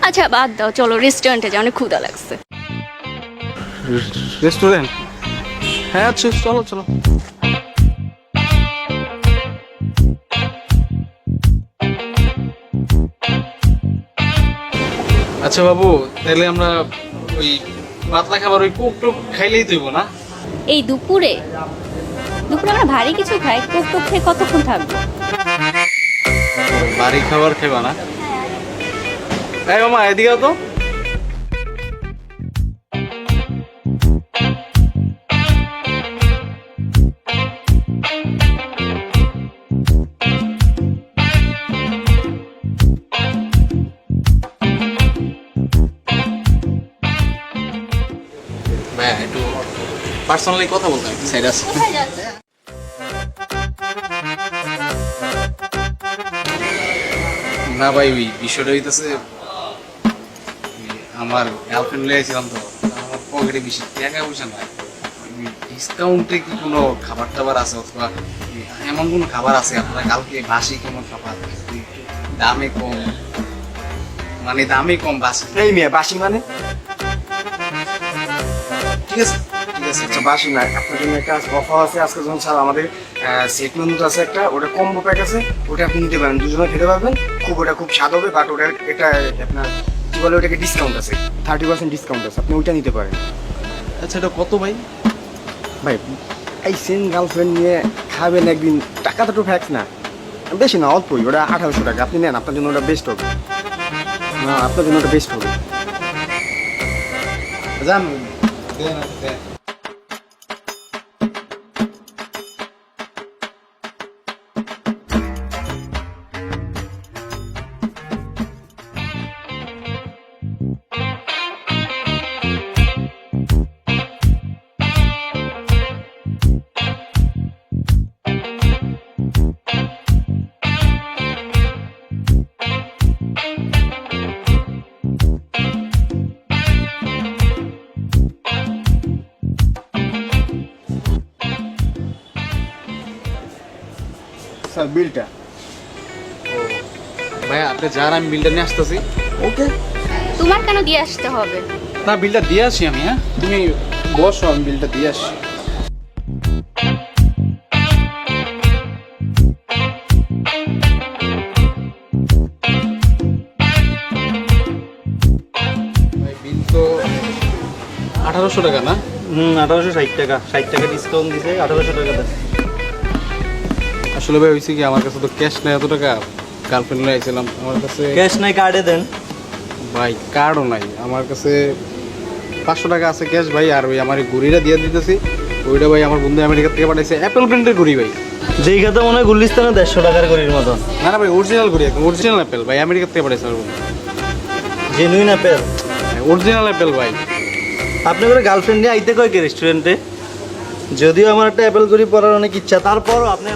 আচ্ছা বাদ দাও, চলো রেস্টুরেন্টে যাও, অনেক ক্ষুধা লাগছে। রেস্টুরেন্ট? হ্যাঁ আচ্ছা, চলো চলো। আচ্ছা বাবু, তাহলে আমরা ওই পাতলা খাবার ওই কোক টোক খাইলেই দেব না? এই দুপুরে দুপুরে আমরা ভারী কিছু খাই, কোক টোক খেয়ে কতক্ষণ থাকবো? বাড়ি খাবার খেবা না? এই মামা এদিকে তো। ভাই একটু পার্সোনালি কথা বলতে হবে, সাইড আছে। না ভাই, ওই বিষয়টা হইতেছে আমার গার্লফ্রেন্ড লিয়ে আইছিলাম তো, আমার পকেটে বেশি টাকা পয়সা নাই। ডিসকাউন্টে কি কোনো খাবার টাবার আছে, অথবা এমন কোনো খাবার আছে আপনারা কালকে বাসি কোনো খাবার দামে কম, মানে দামে কম বাসি? এই মেয়ে বাসি মানে? ঠিক আছে ঠিক আছে। আচ্ছা বাসি না, আপনার জন্য একটা অফার আছে আজকে, যখন স্যার আমাদের সেট মেনু আছে একটা, ওটা কম্বো প্যাক আছে, ওটা আপনি নিতে পারেন, দুজনে খেতে পারবেন, ওটা খুব স্বাদ হবে, বাট ওটা এটা আপনার কি বলে ওটাকে ডিসকাউন্ট আছে, 30% ডিসকাউন্ট আছে, আপনি ওইটা নিতে পারেন। আচ্ছা এটা কত ভাই? ভাই এই সেম গার্লফ্রেন্ড নিয়ে খাবেন একদিন, টাকা তো ফ্যাক্স না, বেশি না অল্পই, ওটা 1800 টাকা, আপনি নেন, আপনার জন্য ওটা বেস্ট হবে। না আপনার জন্য ওটা বেস্ট হবে। জান স্যার বিলটা। ভাই আপনি যার, আমি বিলটা নিয়ে আসতেছি। ওকে। তোমার কেন দিয়ে আসতে হবে? না বিলটা দিয়ে আসি আমি। হ্যাঁ তুমি বসো, আমি বিলটা দিয়ে আসি। বিল তো 1800 টাকা না? 1860 টাকা, 60 টাকা ডিসকাউন্ট দিছে, 1800 টাকা দেয়। আসলে ভাই হয়েছে কি, আমার কাছে তো ক্যাশ নেই এত টাকা, গার্লফ্রেন্ড নিয়ে আইছিলাম, আমার কাছে ক্যাশ নাই, কার্ডে দেন। ভাই কার্ডও নাই আমার কাছে, 500 টাকা আছে ক্যাশ ভাই, আর ওই আমার এই ঘড়িটা দিয়ে দিতেছি, ওইটা ভাই আমার বন্ধু আমেরিকা থেকে পাঠাইছে, অ্যাপেল ব্র্যান্ডের ঘড়ি ভাই। যেই খাতে মনে হয় গুলিস্তানে 150 টাকার গড়ির মতো। না না ভাই, অরিজিনাল ঘড়ি, একদম অরিজিনাল অ্যাপেল ভাই, আমেরিকা থেকে পাঠাইছে আমার বন্ধু। Genuine Apple. অরিজিনাল অ্যাপেল ভাই। আপনি করে গার্লফ্রেন্ড নিয়ে আইতে কয় কি রেস্টুরেন্টে? যদিও আমার একটা অ্যাপেল গড়ি পরার অনেক ইচ্ছা, তারপরও আপনি